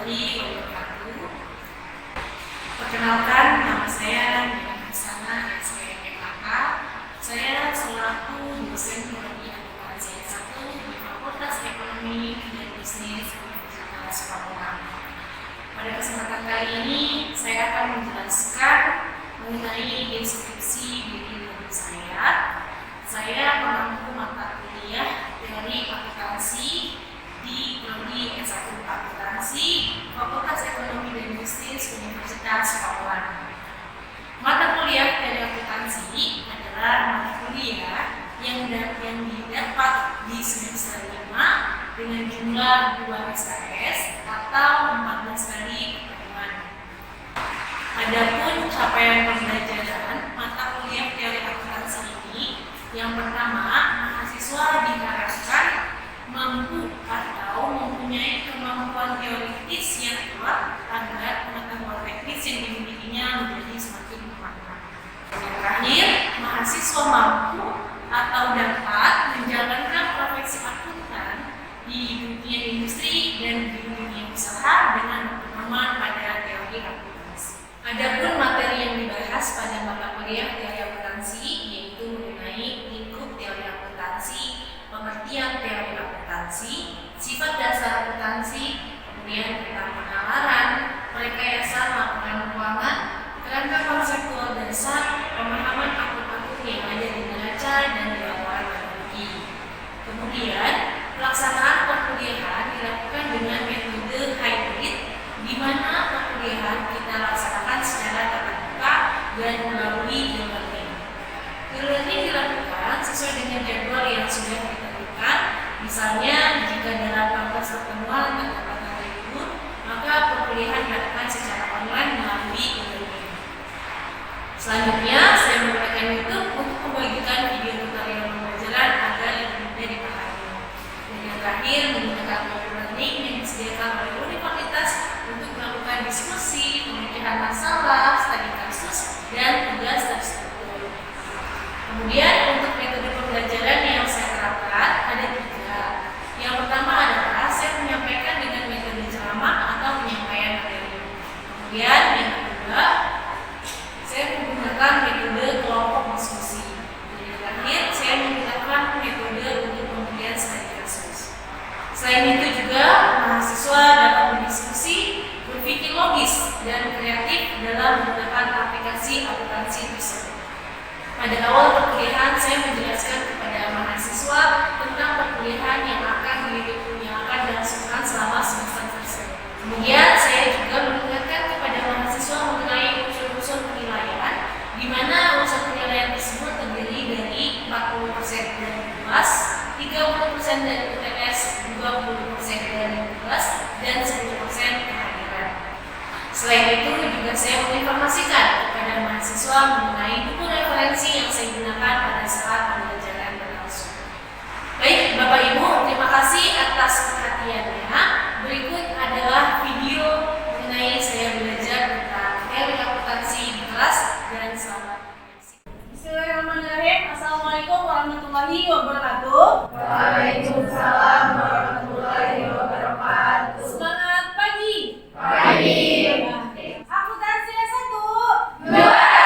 warahmatullahi wabarakatuh. Perkenalkan, nama saya Nina Hasanah SPMK. Saya selaku dosen prodi akuntansi S1 di Fakultas Ekonomi dan Bisnis Universitas Papua. Pada kesempatan kali ini, saya akan menjelaskan mengenai deskripsi diri saya. Saya menempuh mata kuliah teori akuntansi di prodi S1 Akuntansi Fakultas Ekonomi dan Bisnis Universitas Papua. Mata kuliah teori akuntansi adalah mata kuliah yang didapat di semester 5 dengan jumlah 2 SKS atau 14 kali pertemuan. Adapun capaian pembelajaran mata kuliah teori akuntansi ini, yang pertama, mahasiswa diharapkan mampu atau mempunyai kemampuan teoritis yang kuat agar pengetahuan teknis yang dimilikinya menjadi semakin bermanfaat. Yang terakhir, mahasiswa mampu atau dapat menjalankan profesi akuntan di dunia industri dan di dunia usaha dengan berpedoman pada teori akuntansi. Adapun materi yang dibahas pada mata kuliah teori akuntansi yaitu mengenai lingkup teori akuntansi, pengertian teori akuntansi, sifat dasar akuntansi, kemudian tentang penalaran, rekayasa laporan keuangan, kerangka konseptual dasar, pemahaman akun-akun yang ada di neraca dan di laporan analitik. Kemudian pelaksanaan perkuliahan dilakukan dengan metode hybrid, di mana perkuliahan kita laksanakan secara tatap muka dan melalui e-learning. E-learning dilakukan sesuai dengan jadwal yang sudah ditentukan. Misalnya, jika dalam 14 pertemuan terdapat hari libur, maka perkuliahan dilakukan secara online melalui e-learning. Selanjutnya, saya menggunakan YouTube untuk membagikan video tutorial pembelajaran agar lebih mudah dipahami. Dan yang terakhir, menggunakan e-learning yang disediakan oleh universitas untuk melakukan diskusi, pemecahan masalah, studi kasus, dan tugas terstruktur. Kemudian untuk metode pembelajaran yang saya terapkan ada 3. Yang pertama adalah saya menyampaikan dengan metode ceramah atau penyampaian materi. Kemudian yang kedua, saya menggunakan metode kelompok diskusi. Dan yang terakhir, saya menggunakan metode untuk pemberian studi kasus. Selain itu juga mahasiswa dapat berdiskusi, berpikir logis dan kreatif dalam menggunakan aplikasi akuntansi tersebut. Pada awal perkuliahan, saya menjelaskan kepada mahasiswa tentang perkuliahan yang akan dilangsungkan selama semester tersebut. Kemudian saya juga mengingatkan kepada mahasiswa mengenai unsur-unsur penilaian, di mana unsur penilaian tersebut terdiri dari 40% dari kelas, 30% dari UTS, 20% dari kelas, dan 10% kehadiran. Selain itu juga saya menginformasikan kepada mahasiswa mengenai buku referensi yang saya gunakan pada saat pembelajaran berlangsung. Baik, Bapak Ibu, terima kasih atas perhatiannya. Berikut adalah video mengenai saya belajar tentang teori akuntansi di kelas, dan selamat menyaksikan. Bismillahirrahmanirrahim. Assalamualaikum warahmatullahi wabarakatuh. Waalaikumsalam warahmatullahi wabarakatuh. Semangat pagi. Pagi. Akuntansi S1. Juara.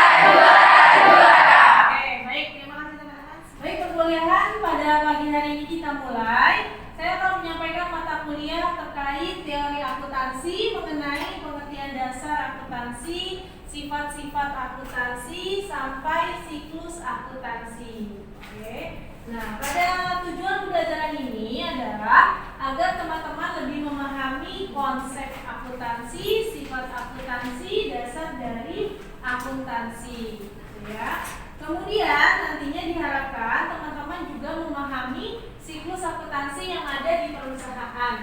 Oke, baik, terima kasih teman-teman. Baik, perkuliahan pada pagi hari ini kita mulai. Saya akan menyampaikan mata kuliah terkait teori akuntansi mengenai pengertian dasar akuntansi, sifat-sifat akuntansi, sampai siklus akuntansi. Oke. Nah, pada tujuan pembelajaran ini adalah agar teman-teman lebih memahami konsep akuntansi, sifat akuntansi, dasar dari akuntansi, ya. Kemudian nantinya diharapkan teman-teman juga memahami siklus akuntansi yang ada di perusahaan.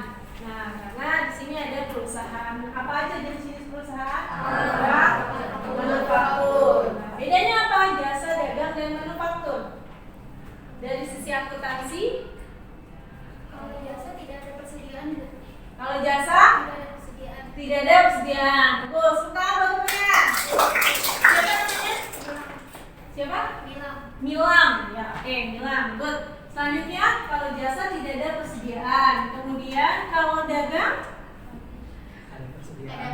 Nah, karena di sini ada perusahaan apa aja jenis perusahaan? Manufaktur. Nah, bedanya apa? Jasa, dagang, dan manufaktur. Dari sisi akuntansi, Kalau jasa tidak ada persediaan. kalau jasa tidak ada persediaan. Betul. Sebentar, teman-teman. Siapa namanya? Siapa? Milam. Ya, oke, Milam. Good. Selanjutnya, kalau jasa tidak ada persediaan. Kemudian kalau dagang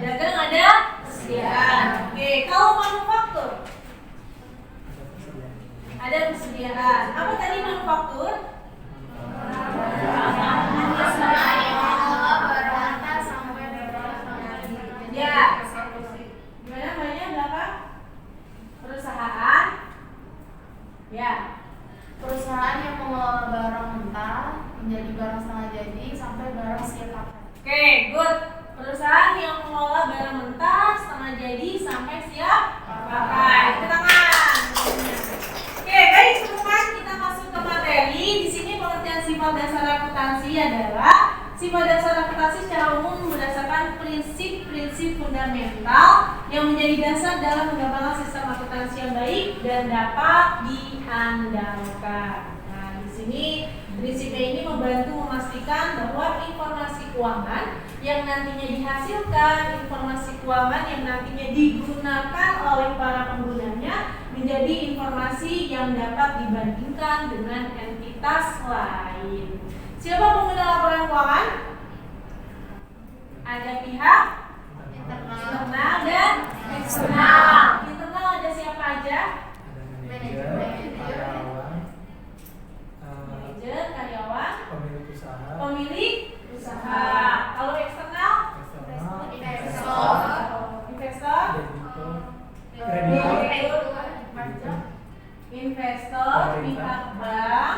Dagang ada persediaan. Oke, kalau manufaktur ada persediaan. Apa tadi manufaktur? Ya. Gimana banyak berapa? Perusahaan. Ya. Perusahaan yang mengolah barang mentah menjadi barang setengah jadi sampai barang siap pakai. Oke, good. Perusahaan yang mengolah barang mentah setengah jadi sampai siap pakai. Tepuk tangan. Oke, baik teman-teman, kita masuk ke materi. Di sini pengertian sifat dasar akuntansi adalah sifat dasar akuntansi secara umum berdasarkan prinsip-prinsip fundamental yang menjadi dasar dalam mengembangkan sistem akuntansi yang baik dan dapat diandalkan. Nah, di sini prinsipnya ini membantu memastikan bahwa informasi keuangan yang nantinya dihasilkan, informasi keuangan yang nantinya digunakan oleh para penggunanya menjadi informasi yang dapat dibandingkan dengan entitas lain. Siapa pengguna laporan keuangan? Ada pihak internal dan eksternal. Internal ada siapa aja? Manajer, karyawan, pemilik usaha. Kalau eksternal? Investor, investor, pihak bank,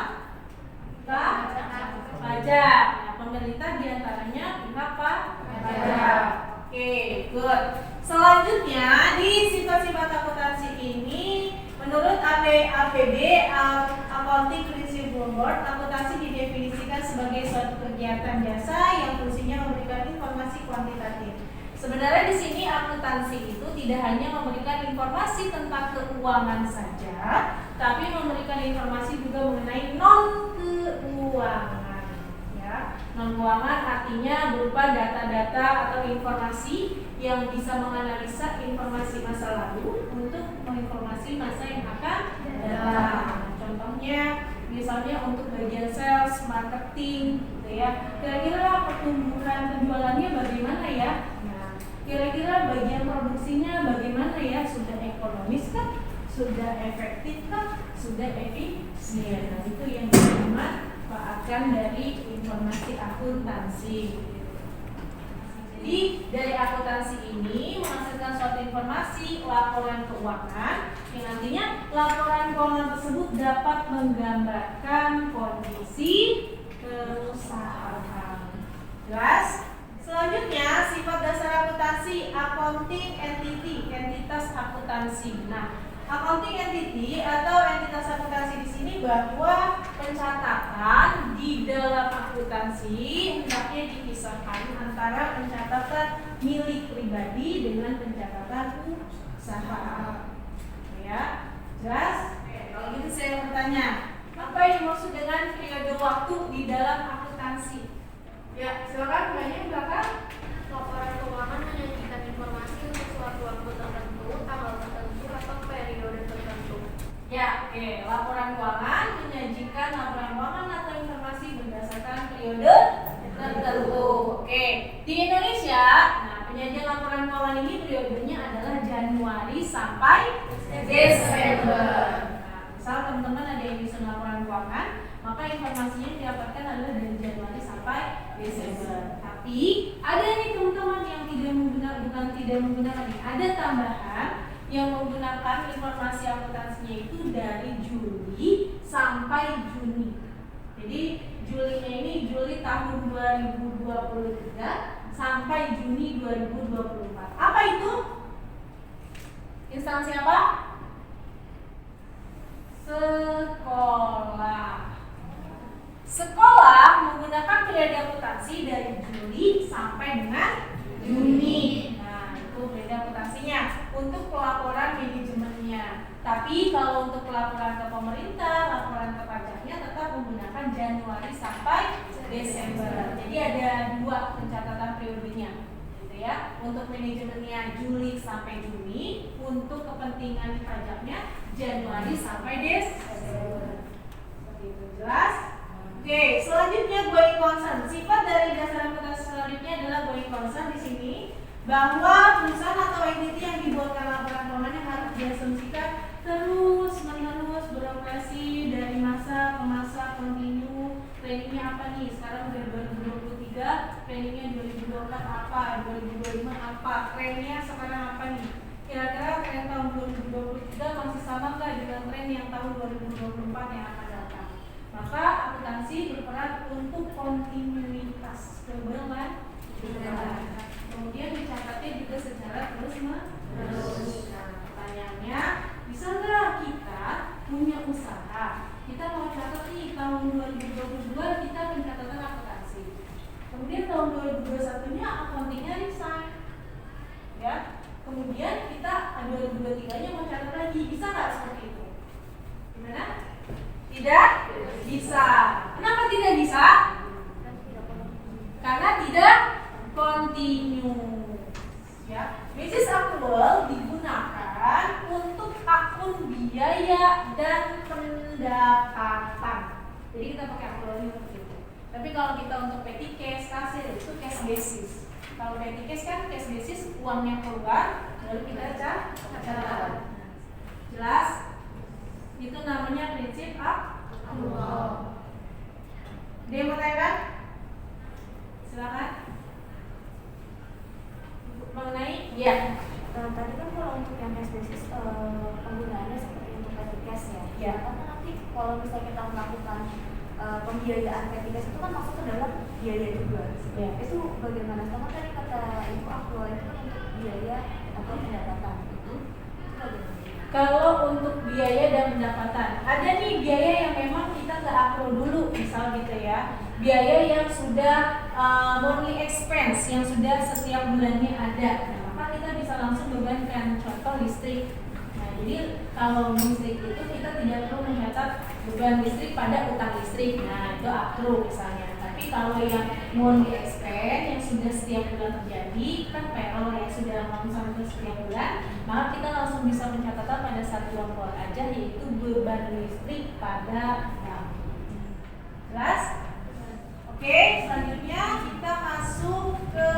pajak. Nah, pemerintah diantaranya pihak pajak. Oke, good. Selanjutnya di sifat-sifat akuntansi ini, menurut APB Accounting Principles Board, akuntansi didefinisikan sebagai suatu kegiatan jasa yang fungsinya memberikan informasi kuantitatif. Sebenarnya di sini akuntansi itu tidak hanya memberikan informasi tentang keuangan saja, tapi memberikan informasi juga mengenai non keuangan. Ya, non keuangan artinya berupa data-data atau informasi yang bisa menganalisa informasi masa lalu untuk menginformasi masa yang akan datang. Contohnya, misalnya untuk bagian sales, marketing, gitu ya. Kira-kira pertumbuhan penjualannya bagaimana ya? Nah, kira-kira bagian produksinya bagaimana ya? Sudah ekonomis kah? Sudah efektif kah? Sudah efisien? Nah, itu yang dimanfaatkan dari informasi akuntansi. Jadi dari akuntansi ini menghasilkan suatu informasi laporan keuangan yang nantinya laporan keuangan tersebut dapat menggambarkan kondisi perusahaan. Jelas? Selanjutnya sifat dasar akuntansi accounting entity, entitas akuntansi. Nah, accounting entity atau entitas akuntansi di sini bahwa pencatatan di dalam akuntansi hendaknya dipisahkan antara pencatatan milik pribadi dengan pencatatan usaha. Ya, jelas? Kalau gitu saya bertanya, apa yang dimaksud dengan periode waktu di dalam akuntansi? Ya, silakan banyak belakang. Laporan keuangan menyajikan informasi untuk suatu waktu tertentu, tanggal tertentu, atau periode tertentu. Ya, oke. Laporan keuangan menyajikan laporan keuangan atau informasi berdasarkan periode tertentu. Oke. Di Indonesia, nah penyajian laporan keuangan ini periodenya adalah Januari sampai Desember. Nah, misal teman-teman ada yang bisa laporan keuangan, maka informasinya yang didapatkan adalah dari Januari sampai Desember. Tapi ada nih teman-teman yang tidak menggunakan nih. Ada tambahan yang menggunakan informasi akuntansinya itu dari Juli sampai Juni. Jadi Julinya ini Juli tahun 2023 sampai Juni 2024. Apa itu? Instansi apa? Sekolah. Sekolah menggunakan periode akuntansi dari Juli sampai dengan Juni. Nah, itu periode akuntansinya untuk pelaporan manajemennya. Tapi kalau untuk pelaporan ke pemerintah, laporan ke pajaknya tetap menggunakan Januari sampai Desember. Jadi ada dua pencatatan periodenya, gitu ya. Untuk manajemennya Juli sampai Juni, untuk kepentingan pajaknya Januari sampai Desember. Seperti itu, jelas? Oke, selanjutnya going concern. Sifat dari dasar akuntansi selanjutnya adalah going concern. Di sini bahwa perusahaan atau entiti yang dibuatkan laporan keuangannya harus diasumsikan terus menerus beroperasi dari masa ke masa kontinu. Planningnya apa nih? Sekarang udah 2023, planningnya 2024 apa, 2025 apa, trennya sekarang apa nih? Kira-kira tren tahun 2023 masih sama nggak dengan tren yang tahun 2024 yang akan datang? Maka akuntansi berperan untuk kontinuitas keuangan. Kemudian dicatatnya juga secara terus-menerus. Nah, pertanyaannya, bisa nggak kita punya usaha? Kita mau catat nih tahun 2022 kita pencatatan akuntansi. Kemudian tahun 2021-nya accounting-nya resign. Ya. Kemudian kita 2023-nya mau catat lagi. Bisa nggak seperti itu? Gimana? Tidak bisa. Kenapa tidak bisa? Karena tidak continue. Ya, basis aktual digunakan untuk akun biaya dan pendapatan. Jadi kita pakai aktualnya untuk itu. Tapi kalau kita untuk petty cash, kasir itu cash basis. Kalau petty cash kan cash basis, uangnya keluar, lalu kita catat. Jelas? Itu namanya prinsip aktual. Dia mau tanya? Silakan. Mengenai Ya. Tadi kan kalau untuk yang cash basis penggunaannya seperti untuk petty cash ya. Ya. Karena nanti kalau misalnya kita melakukan pembiayaan petty cash itu kan masuk ke dalam biaya juga. Ya. Itu bagaimana? Sama tadi kata Ibu aktual itu kan untuk biaya atau pendapatan. Itu bagaimana? Kalau untuk biaya dan pendapatan, ada nih biaya yang memang kita nggak akruh dulu, misal gitu ya. Biaya yang sudah monthly expense, yang sudah setiap bulannya ada. Nah, maka kita bisa langsung bebankan, contoh listrik. Nah, jadi kalau listrik itu kita tidak perlu mencatat beban listrik pada utang listrik. Nah, itu akruh misalnya. Tapi kalau yang monthly expense yang sudah setiap bulan terjadi, kan payroll yang sudah langsung setiap bulan, maka kita langsung bisa mencatatkan pada satu uang aja, yaitu beban listrik pada bank. Jelas? Oke, selanjutnya kita masuk ke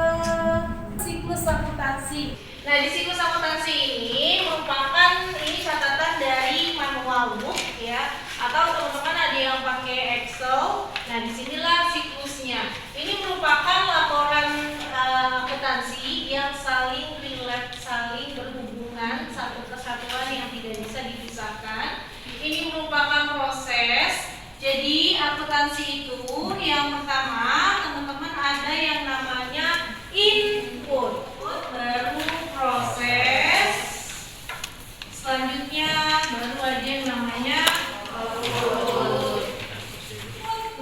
siklus akuntansi. Nah, di siklus akuntansi ini merupakan catatan dari manual book ya, atau teman-teman ada yang pakai Excel. Nah, disinilah siklusnya. Ini merupakan laporan akuntansi yang saling relate, saling berhubungan, satu kesatuan yang tidak bisa dipisahkan. Ini merupakan proses. Jadi akuntansi itu yang pertama teman-teman ada yang namanya input, baru proses, selanjutnya baru ada yang namanya output.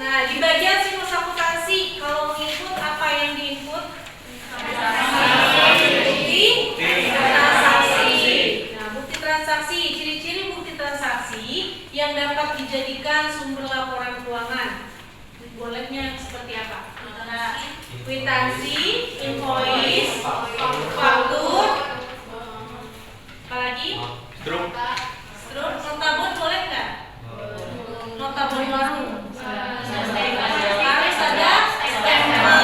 Nah, di bagian siklus akuntansi kalau input apa yang diinput? Bukti transaksi. Nah, bukti transaksi, ciri-ciri bukti transaksi yang dapat dijadikan sumber laporan keuangan. Bolehnya seperti apa? Kwitansi, invoice, faktur, apalagi? Struk, nota bon boleh nggak? Nota bon warung. Harus ada stempel,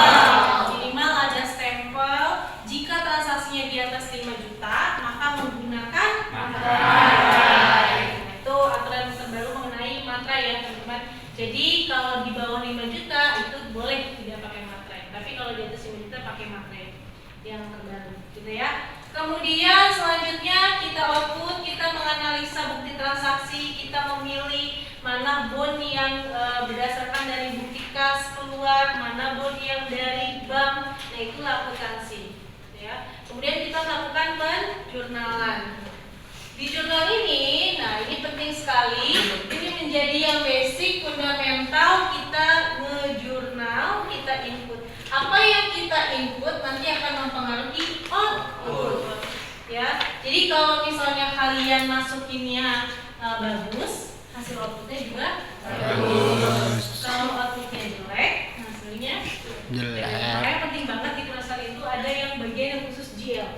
minimal ada stempel. Jika transaksinya di atas 5 juta, maka menggunakan materai. Itu aturan terbaru mengenai materai ya teman-teman. Jadi kalau di bawah 5 juta itu boleh tidak pakai materai. Tapi kalau di atas 5 juta pakai materai yang terbaru, gitu ya. Kemudian selanjutnya kita output, kita menganalisa bukti transaksi, kita memilih mana bon yang berdasarkan dari bukti kas keluar, mana bon yang dari bank. Nah, itulah akuntansi, ya. Kemudian kita melakukan penjurnalan. Di jurnal ini, nah ini penting sekali. Ini menjadi yang basic, fundamental. Kita ngejurnal, kita input. Apa yang kita input nanti akan mempengaruhi output. Ya, jadi kalau misalnya kalian masukinnya bagus, hasil outputnya juga bagus. Kalau outputnya jelek, hasilnya jelek. Makanya penting banget di kelas itu ada yang bagian yang khusus GL.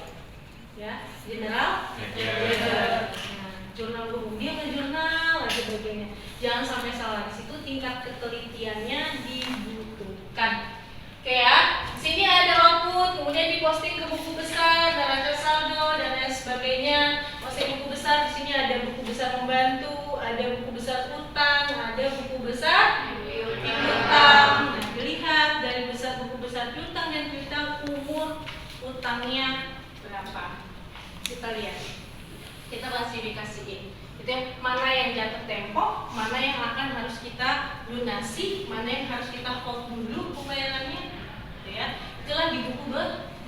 Ya, general, nah, jurnal umum dia ngejurnal aja bagiannya. Jangan sampai salah di situ, tingkat ketelitiannya dibutuhkan. Oke ya, sini ada output, kemudian diposting ke buku besar, neraca saldo dan lain sebagainya. Posting buku besar, di sini ada buku besar pembantu, ada buku besar utang, ada buku besar piutang. Nah, dilihat dari besar buku besar piutang dan piutang, umur utangnya berapa. Kita lihat, kita klasifikasiin. Itu mana yang jatuh tempo, mana yang akan harus kita lunasi, mana yang harus kita hold dulu pembayarannya, gitu ya. Itulah di buku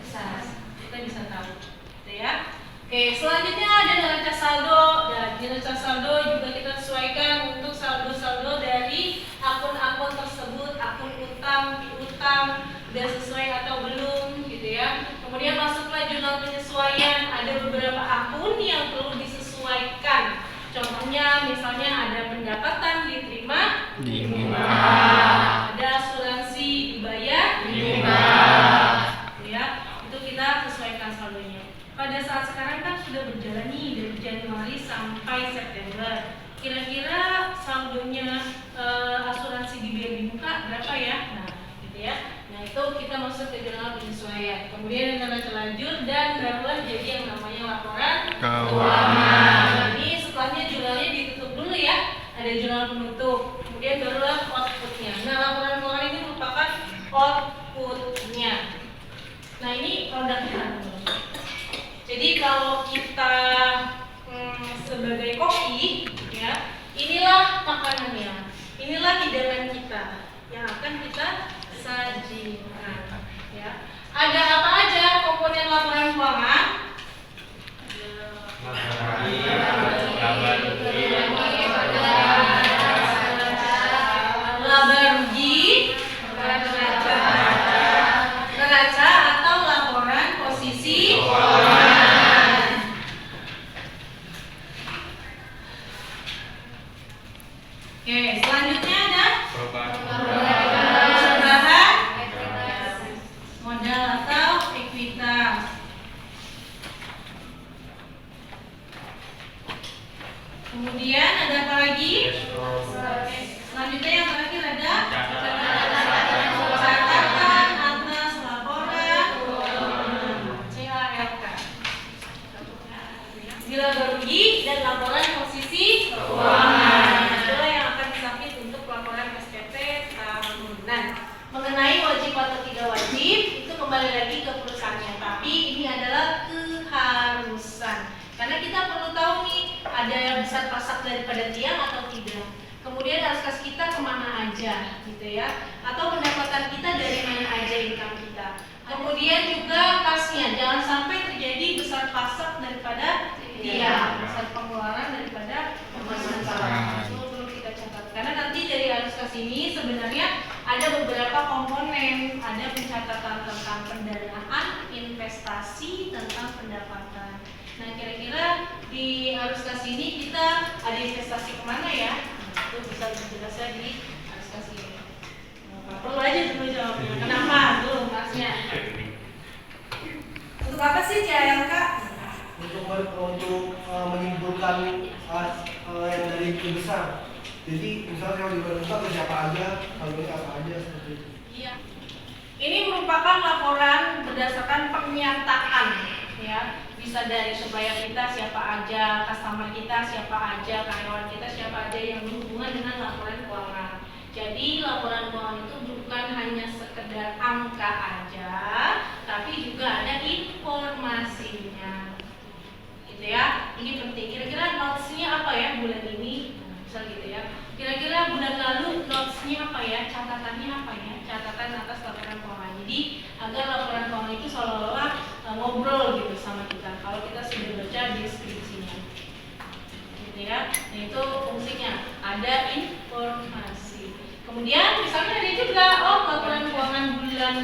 besar kita bisa tahu, gitu ya. Oke, selanjutnya ada neraca saldo. Dan di neraca saldo juga kita sesuaikan untuk saldo-saldo dari akun-akun tersebut, akun utang, piutang, sudah sesuai atau belum, gitu ya. Kemudian masuklah jurnal penyesuaian. Ada beberapa akun yang perlu disesuaikan. Contohnya misalnya ada pendapatan diterima, ada asuransi dibayar, ya, itu kita sesuaikan saldonya. Pada saat sekarang kan sudah berjalan nih dari Januari sampai September. Kira-kira saldonya asuransi di BRI Muka berapa ya? Nah, gitu ya. Nah, itu kita masuk ke jurnal penyesuaian. Kemudian yang lanjut dan barulah jadi yang namanya laporan keuangan. Ini setelahnya jurnalnya ditutup dulu ya. Ada jurnal penutup. Kemudian barulah outputnya. Nah, laporan keuangan ini merupakan outputnya. Nah, ini produknya. Jadi kalau kita sebagai koki, ya, inilah makanannya, inilah hidangan kita yang akan kita sajikan. Ya. Ada apa aja komponen laporan keuangan? Laba rugi, neraca atau laporan posisi keuangan. Oke, selanjutnya ada perubahan modal atau ekuitas. Kemudian ada apa lagi? Selanjutnya yang terakhir ada catatan atas laporan CALK. Laba rugi dan laporan posisi keuangan. Itulah yang akan disubmit untuk laporan SPT tahunan. Mengenai wajib atau tidak wajib, itu kembali lagi ke perusahaannya. Tapi ini adalah keharusan. Karena kita perlu tahu nih, ada yang besar pasak daripada tiang atau tidak. Kemudian kas kita kemana aja, gitu ya. Atau pendapatan kita dari mana aja income kita. Kemudian juga kasnya, jangan sampai terjadi besar pasak daripada tiang, besar pengeluaran daripada pemasukan. Itu perlu kita catat. Karena nanti dari arus kas ini sebenarnya ada beberapa komponen, ada pencatatan tentang pendanaan, investasi, tentang pendapatan. Nah, kira-kira di arus kas ini kita ada investasi kemana ya? Nah, itu bisa dijelaskan di arus kas ini. Nah, perlu aja dulu jawabnya. Kenapa? Belum kasnya. Untuk apa sih CALK? Untuk menyimpulkan yang dari itu besar. Jadi misalnya kalau dibuka ke siapa aja, kalau ini apa aja seperti itu. Iya. Ini merupakan laporan berdasarkan pernyataan, ya. Bisa dari supaya kita siapa aja, customer kita siapa aja, karyawan kita siapa aja yang berhubungan dengan laporan keuangan. Jadi laporan keuangan itu bukan hanya sekedar angka aja, tapi juga ada informasinya. Gitu ya. Ini penting. Kira-kira notes-nya apa ya bulan ini? Misal gitu ya. Kira-kira bulan lalu notes-nya apa ya? Catatannya apa ya? Catatan atas laporan keuangan. Jadi agar laporan keuangan itu seolah-olah ngobrol gitu sama kita. Kalau kita sudah baca deskripsinya, gitu ya. Nah itu fungsinya. Ada informasi. Kemudian misalnya ada juga, laporan keuangan bulan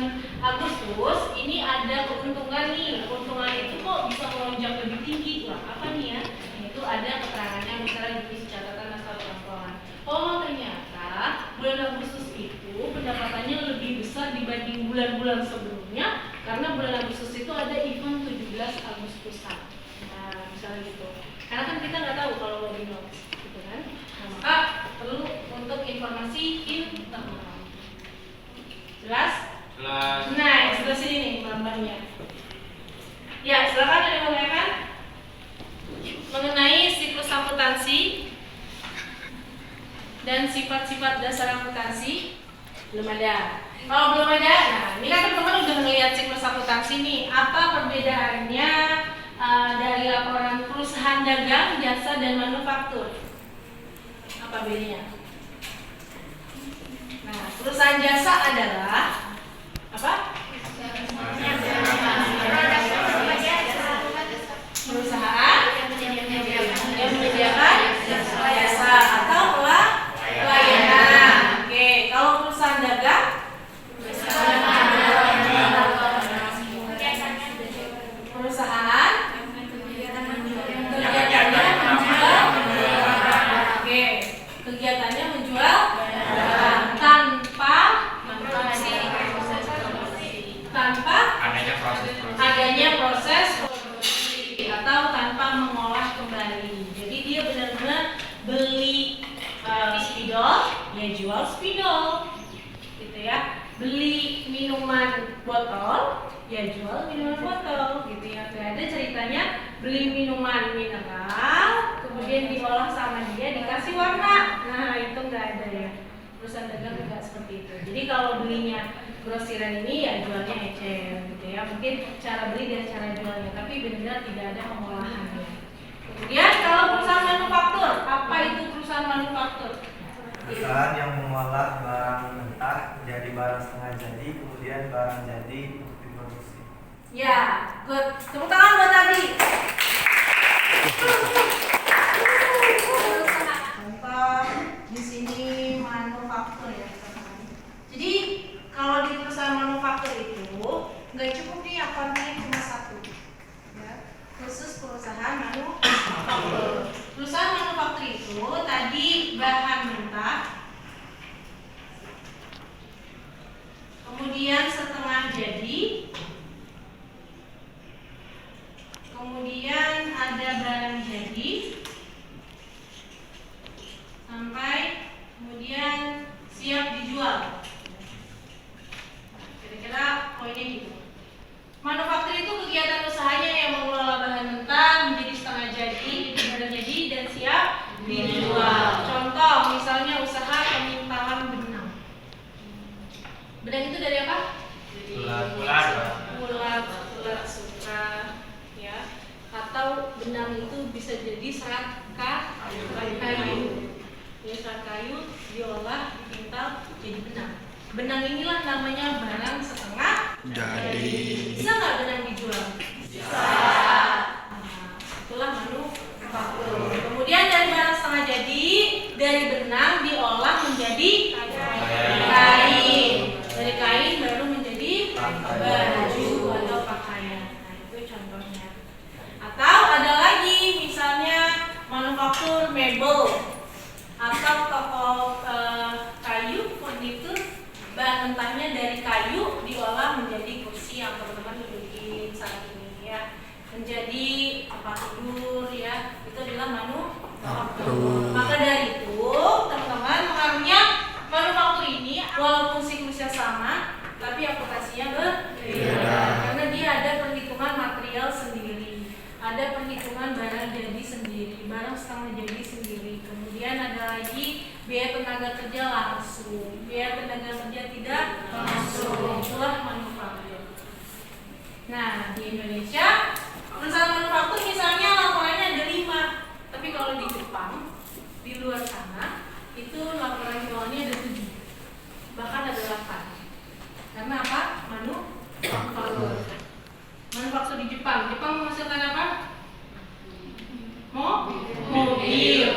Agustus ini ada keuntungan nih. Keuntungan itu kok bisa melonjak lebih tinggi? Wah, apa nih ya? Nah, itu ada keterangannya misalnya di catatan atas laporan keuangan. Oh, ternyata bulan Agustus itu pendapatannya lebih besar dibanding bulan-bulan sebelumnya karena bulan Agustus itu ada event 17 Agustusan. Nah, misalnya gitu. Karena kan kita nggak tahu kalau lagi notes, gitu kan? Nah, maka perlu untuk informasi internal. Jelas? Jelas. Nah, Belum ada. Kalau belum ada, nah ini kan teman-teman udah melihat siklus akuntansi nih. Apa perbedaannya dari laporan perusahaan dagang, jasa, dan manufaktur? Apa bedanya? Nah, perusahaan jasa adalah apa? Perusahaan yang menyediakan jasa atau pelayanan. Oke, kalau perusahaan dagang, perusahaan kegiatannya menjual tanpa adanya proses produksi atau tanpa mengolah kembali. Jadi dia benar-benar beli spidol, ya jual spidol, gitu ya. Beli minuman botol, ya jual minuman botol, gitu ya. Gak ada ceritanya beli minuman mineral, kemudian diolah sama dia dikasih warna. Nah itu nggak ada ya. Perusahaan dagang juga seperti itu. Jadi kalau belinya grosiran ini ya jualnya ecer, gitu ya. Mungkin cara beli dan cara jualnya, tapi benar tidak ada pengolahannya. Kemudian kalau perusahaan manufaktur, apa itu perusahaan manufaktur? Perusahaan yang mengolah barang mentah jadi barang setengah jadi, kemudian barang jadi untuk diproduksi. Ya, good. Tepuk tangan buat Abi. Contoh di sini manufaktur ya. Jadi kalau di perusahaan manufaktur itu nggak cukup nih akuntannya cuma satu, ya. Khusus perusahaan manufaktur. Perusahaan manufaktur itu tadi bahan mentah, kemudian setengah jadi, kemudian ada barang jadi, sampai kemudian siap dijual. Kira-kira poinnya gitu. Manufaktur itu kegiatan usahanya yang mengelola bahan mentah menjadi setengah jadi, barang jadi, dan siap dijual. Contoh misalnya usaha pemintalan benang. Benang itu dari apa? Ulat sutra, ya. Atau benang itu bisa jadi serat kayu. Ya, serat kayu diolah, dipintal jadi benang. Benang inilah namanya barang setengah jadi. Bisa nggak benang dijual? Bisa. Nah, itulah manufaktur. Kemudian dari barang setengah jadi, dari benang diolah menjadi kain. Dari kain baru menjadi baju atau pakaian. Nah, itu contohnya. Atau ada lagi misalnya manufaktur mebel atau toko kayu, furnitur, bahan mentahnya dari kayu diolah menjadi kursi yang teman-teman dudukin saat ini ya, menjadi tempat tidur ya, itu adalah manufaktur. Maka dari itu teman-teman mengenalnya manufaktur ini walaupun siklusnya sama tapi aplikasinya berbeda karena dia ada perhitungan material sendiri, ada perhitungan barang jadi sendiri, barang setengah jadi sendiri, kemudian ada lagi biaya tenaga kerja langsung, biaya tenaga kerja tidak langsung, itulah manufaktur. Nah di Indonesia perusahaan manufaktur misalnya laporannya ada 5, tapi kalau di Jepang di luar sana itu laporan keuangannya ada 7, bahkan ada 8. Karena apa? Manufaktur. Manufaktur di Jepang menghasilkan apa? Mobil,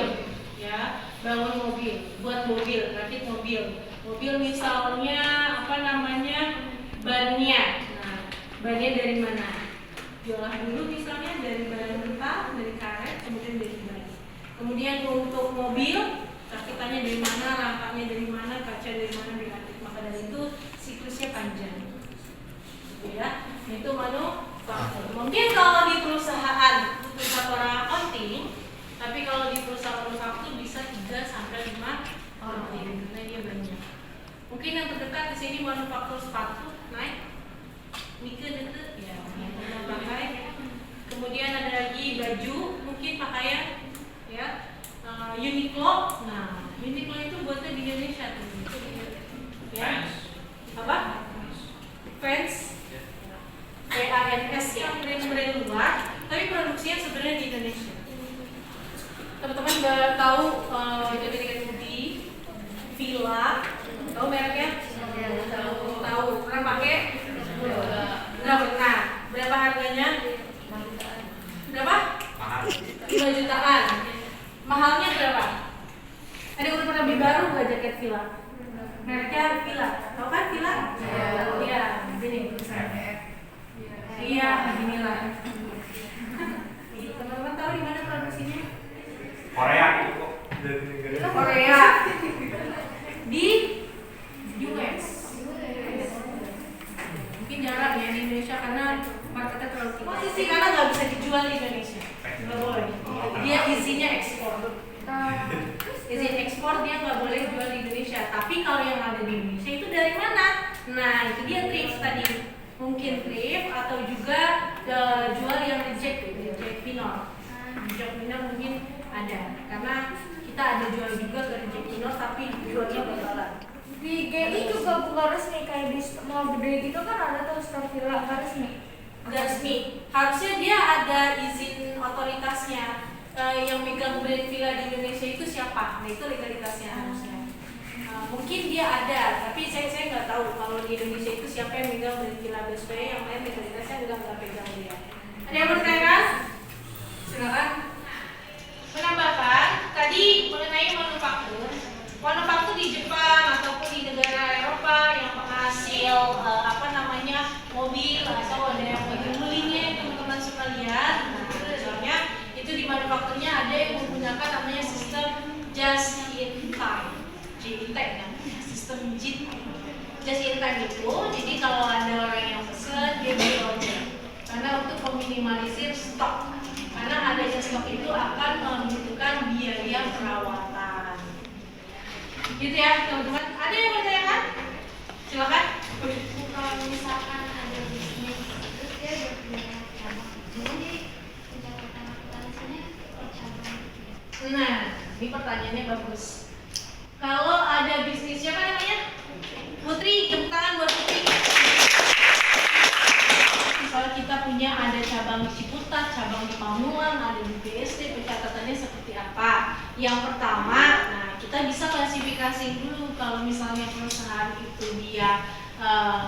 ya, bangun mobil, buat mobil, rakit mobil. Mobil misalnya apa namanya? Bannya. Nah, bannya dari mana? Diolah dulu misalnya dari bahan mentah, dari karet, kemudian dari ban. Kemudian untuk mobil, rakitannya dari mana, rangkanya dari mana, kaca dari mana dirakit. Maka dari itu siklusnya panjang. Ya, itu manufaktur. Mungkin kalau di perusahaan orang accounting, tapi kalau di perusahaan manufaktur bisa 3 sampai 5 orang karena dia banyak. Mungkin yang terdekat di sini manufaktur sepatu, naik, Mika deket, ya, yang pakai. Kemudian ada lagi baju, mungkin pakaian, ya, Uniqlo. Nah, Uniqlo itu buatnya di Indonesia tuh, ya. apa? Fans, FANS ya, brand luar, tapi produksinya sebenarnya di Indonesia. Teman-teman udah tahu Audi, Villa, tahu mereknya? Tahu. Pernah pakai? Nggak pernah. Berapa harganya? Berapa? 5 jutaan. Mahalnya berapa? Ada yang udah pernah beli baru nggak jaket Villa? Mereknya Villa. Tahu kan Villa? Iya. Gini. Iya, beginilah. Teman-teman tahu di mana produksinya? Korea. Korea. Di US. Mungkin jarang ya di Indonesia karena marketnya terlalu tinggi. Posisi karena nggak bisa dijual di Indonesia. Nggak boleh. Dia izinnya ekspor. Izin ekspor dia nggak boleh jual di Indonesia. Tapi kalau yang ada di Indonesia itu dari mana? Nah itu dia thrift tadi. Mungkin thrift atau juga jual yang reject minor. Reject minor mungkin ada karena kita ada jual juga ke reject minor tapi jualnya bakalan. Di GI juga bukan resmi, kayak di mall gede gitu kan ada tuh store Villa, nggak resmi. Nggak resmi. Harusnya dia ada izin otoritasnya. Yang megang brand Villa di Indonesia itu siapa? Nah itu legalitasnya harusnya. Mungkin dia ada, tapi saya nggak tahu kalau di Indonesia itu siapa yang megang brand Villa. Biasanya yang lain legalitasnya nggak pegang dia. Ada yang bertanya? Silakan. Menambahkan tadi mengenai manufaktur. Manufaktur di Jepang ataupun di negara Eropa yang penghasil mobil atau ada yang mobil-mobilnya teman-teman sekalian. Nah, misalnya itu di manufakturnya ada yang menggunakan namanya sistem just in time, JIT kan, sistem JIT. Just in time itu, jadi kalau ada orang yang pesen dia beli order. Karena untuk meminimalisir stok, karena adanya stok itu akan membutuhkan biaya perawatan. Gitu ya teman-teman. Ada yang bertanya? Silakan. Kalau misalkan ada bisnis terus dia berpindah cabang, jadi pendapatan akuntansinya per cabang. Nah, ini pertanyaannya bagus. Kalau ada bisnis siapa namanya? Putri, tepuk tangan buat Putri. Misalnya kita punya ada cabang di Ciputat, cabang di Pamulang, ada di BSD, pencatatannya seperti apa? Yang pertama, nah kita bisa klasifikasi dulu kalau misalnya perusahaan itu dia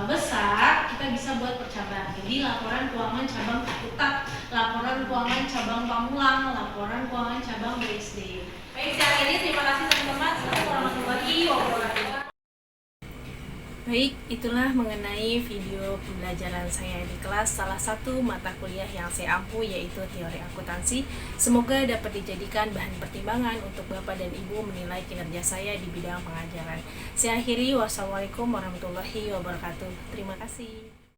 besar, kita bisa buat per cabang. Jadi laporan keuangan cabang Ciputat, laporan keuangan cabang Pamulang, laporan keuangan cabang BSD. Baik, saya akhiri. Terima kasih teman-teman. Assalamualaikum warahmatullahi wabarakatuh. Baik, itulah mengenai video pembelajaran saya di kelas salah satu mata kuliah yang saya ampu yaitu teori akuntansi. Semoga dapat dijadikan bahan pertimbangan untuk Bapak dan Ibu menilai kinerja saya di bidang pengajaran. Saya akhiri, wassalamualaikum warahmatullahi wabarakatuh. Terima kasih.